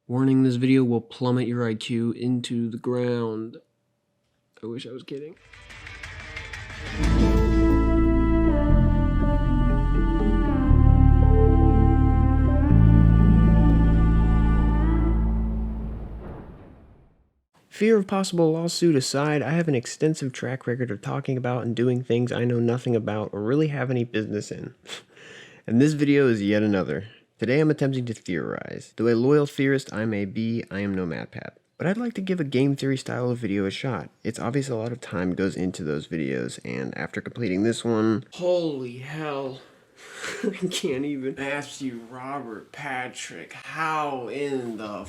Warning, this video will plummet your IQ into the ground. I wish I was kidding. Fear of possible lawsuit aside, I have an extensive track record of talking about and doing things I know nothing about or really have any business in. And this video is yet another. Today I'm attempting to theorize. Though a loyal theorist I may be, I am no MatPat. But I'd like to give a game theory style of video a shot. It's obvious a lot of time goes into those videos, and after completing this one... Holy hell. I can't even ask you, Robert Patrick, how in the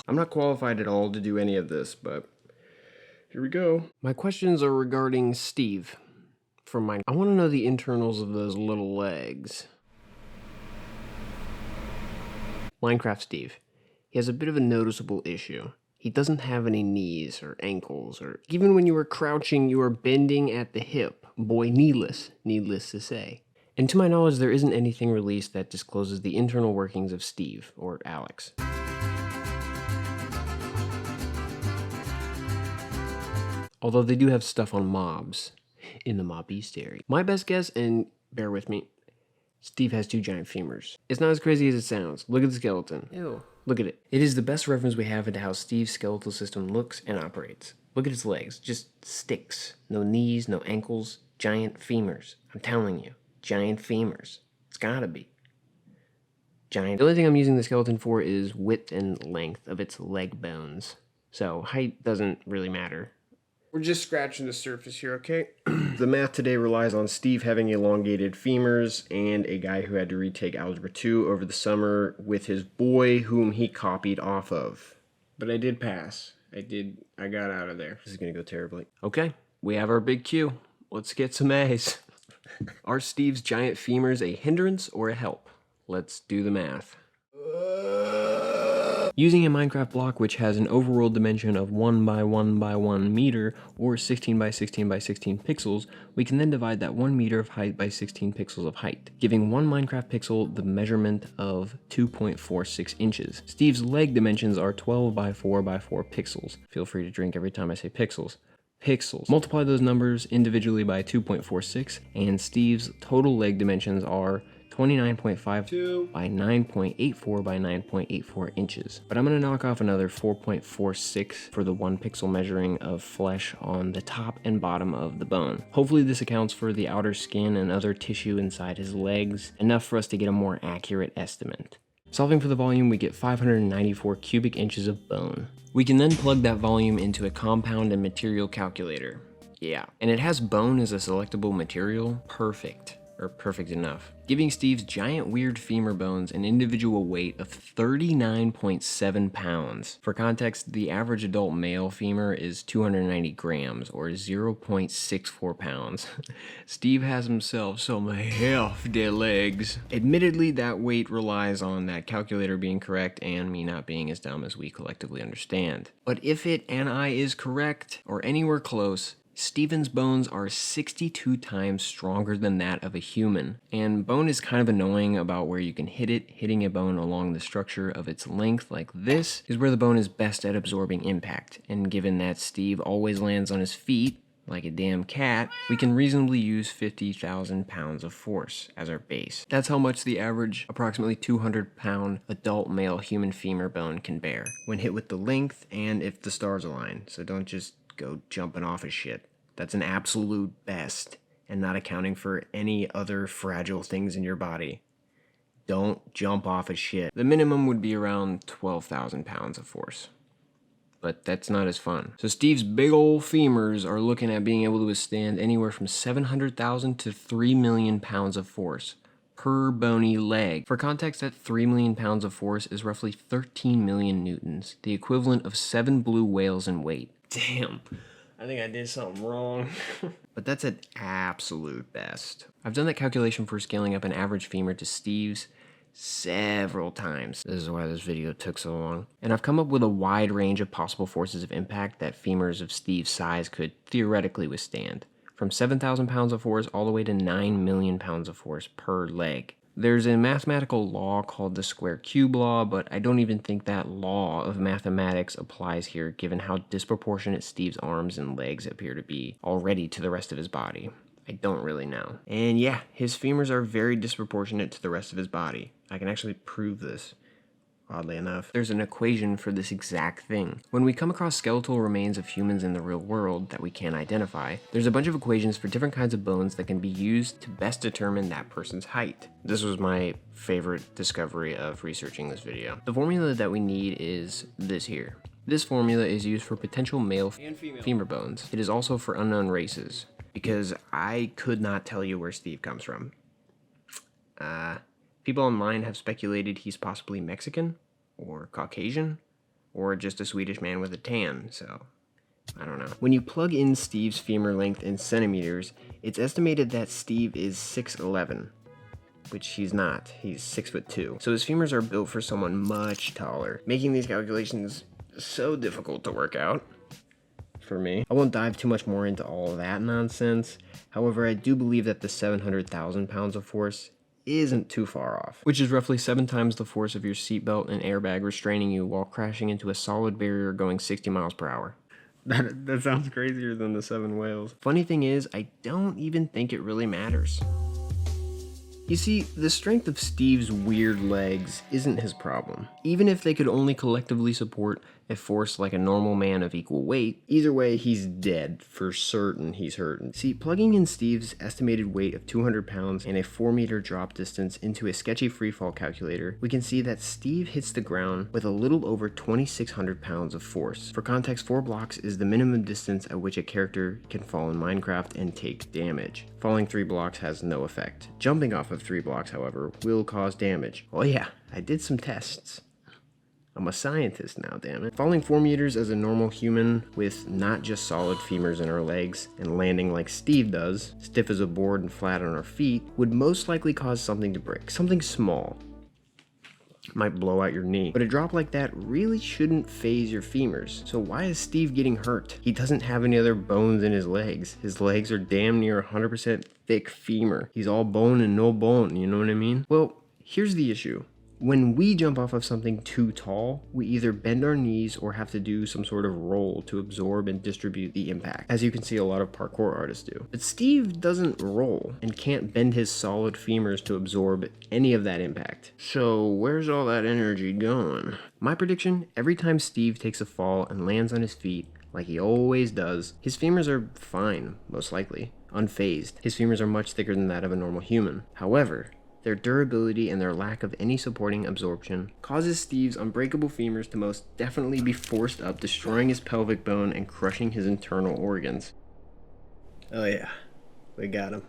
I'm not qualified at all to do any of this, but here we go. My questions are regarding Steve from Minecraft. I want to know the internals of those little legs. Minecraft Steve. He has a bit of a noticeable issue. He doesn't have any knees or ankles, or even when you are crouching, you are bending at the hip. Boy, needless to say. And to my knowledge, there isn't anything released that discloses the internal workings of Steve, or Alex. Although they do have stuff on mobs in the Mob Bestiary. My best guess, and bear with me, Steve has two giant femurs. It's not as crazy as it sounds. Look at the skeleton. Ew. Look at it. It is the best reference we have into how Steve's skeletal system looks and operates. Look at his legs. Just sticks. No knees, no ankles. Giant femurs. I'm telling you. Giant femurs. It's gotta be. Giant. The only thing I'm using the skeleton for is width and length of its leg bones. So height doesn't really matter. We're just scratching the surface here, okay? The math today relies on Steve having elongated femurs and a guy who had to retake Algebra 2 over the summer with his boy whom he copied off of. But I did pass. I got out of there. This is gonna go terribly. Okay, we have our big Q. Let's get some A's. Are Steve's giant femurs a hindrance or a help? Let's do the math. Using a Minecraft block which has an overworld dimension of 1 by 1 by 1 meter or 16 by 16 by 16 pixels, we can then divide that 1 meter of height by 16 pixels of height, giving one Minecraft pixel the measurement of 2.46 inches. Steve's leg dimensions are 12 by 4 by 4 pixels. Feel free to drink every time I say pixels. Pixels. Multiply those numbers individually by 2.46, and Steve's total leg dimensions are 29.52 by 9.84 by 9.84 inches. But I'm going to knock off another 4.46 for the 1 pixel measuring of flesh on the top and bottom of the bone. Hopefully this accounts for the outer skin and other tissue inside his legs, enough for us to get a more accurate estimate. Solving for the volume, we get 594 cubic inches of bone. We can then plug that volume into a compound and material calculator. Yeah, and it has bone as a selectable material. Perfect. Or perfect enough, giving Steve's giant weird femur bones an individual weight of 39.7 pounds. For context, the average adult male femur is 290 grams or 0.64 pounds. Steve has himself some hefty legs. Admittedly, that weight relies on that calculator being correct and me not being as dumb as we collectively understand. But if it and I is correct or anywhere close, Steven's bones are 62 times stronger than that of a human, and bone is kind of annoying about where you can hit it. Hitting a bone along the structure of its length like this is where the bone is best at absorbing impact, and given that Steve always lands on his feet, like a damn cat, we can reasonably use 50,000 pounds of force as our base. That's how much the average approximately 200-pound adult male human femur bone can bear when hit with the length and if the stars align, so don't just go jumping off of shit. That's an absolute best, and not accounting for any other fragile things in your body. Don't jump off of shit. The minimum would be around 12,000 pounds of force. But that's not as fun. So Steve's big old femurs are looking at being able to withstand anywhere from 700,000 to 3 million pounds of force per bony leg. For context, that 3 million pounds of force is roughly 13 million newtons, the equivalent of 7 blue whales in weight. Damn, I think I did something wrong. But that's at absolute best. I've done that calculation for scaling up an average femur to Steve's several times. This is why this video took so long. And I've come up with a wide range of possible forces of impact that femurs of Steve's size could theoretically withstand. From 7,000 pounds of force all the way to 9 million pounds of force per leg. There's a mathematical law called the square cube law, but I don't even think that law of mathematics applies here given how disproportionate Steve's arms and legs appear to be already to the rest of his body. I don't really know. And yeah, his femurs are very disproportionate to the rest of his body. I can actually prove this. Oddly enough, there's an equation for this exact thing. When we come across skeletal remains of humans in the real world that we can't identify, there's a bunch of equations for different kinds of bones that can be used to best determine that person's height. This was my favorite discovery of researching this video. The formula that we need is this here. This formula is used for potential male and femur bones. It is also for unknown races, because I could not tell you where Steve comes from. People online have speculated he's possibly Mexican, or Caucasian, or just a Swedish man with a tan, so I don't know. When you plug in Steve's femur length in centimeters, it's estimated that Steve is 6'11", which he's not. He's 6'2". So his femurs are built for someone much taller, making these calculations so difficult to work out for me. I won't dive too much more into all of that nonsense. However, I do believe that the 700,000 pounds of force isn't too far off, which is roughly 7 times the force of your seatbelt and airbag restraining you while crashing into a solid barrier going 60 miles per hour. That sounds crazier than the 7 whales. Funny thing is, I don't even think it really matters. You see, the strength of Steve's weird legs isn't his problem. Even if they could only collectively support a force like a normal man of equal weight, either way, he's dead. For certain, he's hurting. See, plugging in Steve's estimated weight of 200 pounds and a 4-meter drop distance into a sketchy freefall calculator, we can see that Steve hits the ground with a little over 2,600 pounds of force. For context, 4 blocks is the minimum distance at which a character can fall in Minecraft and take damage. Falling 3 blocks has no effect. Jumping off of 3 blocks, however, will cause damage. Oh yeah, I did some tests. I'm a scientist now, damn it. Falling 4 meters as a normal human with not just solid femurs in our legs and landing like Steve does, stiff as a board and flat on our feet, would most likely cause something to break. Something small. Might blow out your knee. But a drop like that really shouldn't phase your femurs. So why is Steve getting hurt? He doesn't have any other bones in his legs. His legs are damn near 100% thick femur. He's all bone and no bone, you know what I mean? Well, here's the issue. When we jump off of something too tall, we either bend our knees or have to do some sort of roll to absorb and distribute the impact, as you can see a lot of parkour artists do. But Steve doesn't roll and can't bend his solid femurs to absorb any of that impact. So where's all that energy going? My prediction, every time Steve takes a fall and lands on his feet, like he always does, his femurs are fine, most likely, unfazed. His femurs are much thicker than that of a normal human. However, their durability and their lack of any supporting absorption causes Steve's unbreakable femurs to most definitely be forced up, destroying his pelvic bone and crushing his internal organs. Oh yeah, we got him.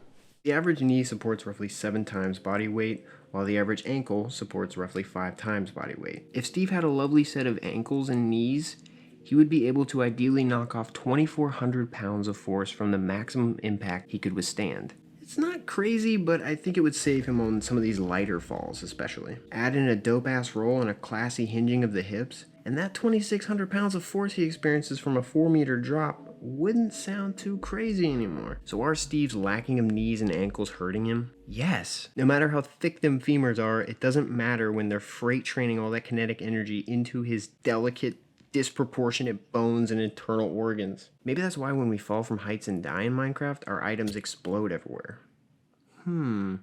The average knee supports roughly 7 times body weight, while the average ankle supports roughly 5 times body weight. If Steve had a lovely set of ankles and knees, he would be able to ideally knock off 2,400 pounds of force from the maximum impact he could withstand. It's not crazy, but I think it would save him on some of these lighter falls especially. Add in a dope-ass roll and a classy hinging of the hips, and that 2,600 pounds of force he experiences from a 4-meter drop wouldn't sound too crazy anymore. So are Steve's lacking of knees and ankles hurting him? Yes. No matter how thick them femurs are, it doesn't matter when they're freight training all that kinetic energy into his delicate, disproportionate bones and internal organs. Maybe that's why when we fall from heights and die in Minecraft, our items explode everywhere. Don't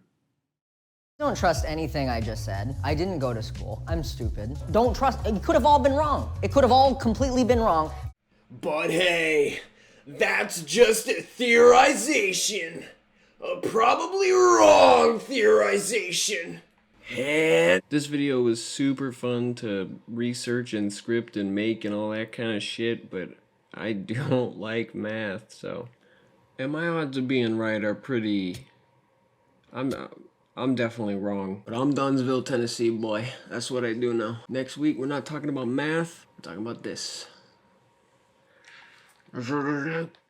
trust anything I just said. I didn't go to school. I'm stupid. Don't trust. It could have all been wrong. It could have all completely been wrong. But hey, that's just a theorization. A probably wrong theorization. And this video was super fun to research and script and make and all that kind of shit, but I don't like math, so. And my odds of being right are pretty. I'm definitely wrong. But I'm Dunsville, Tennessee, boy. That's what I do now. Next week, we're not talking about math, we're talking about this.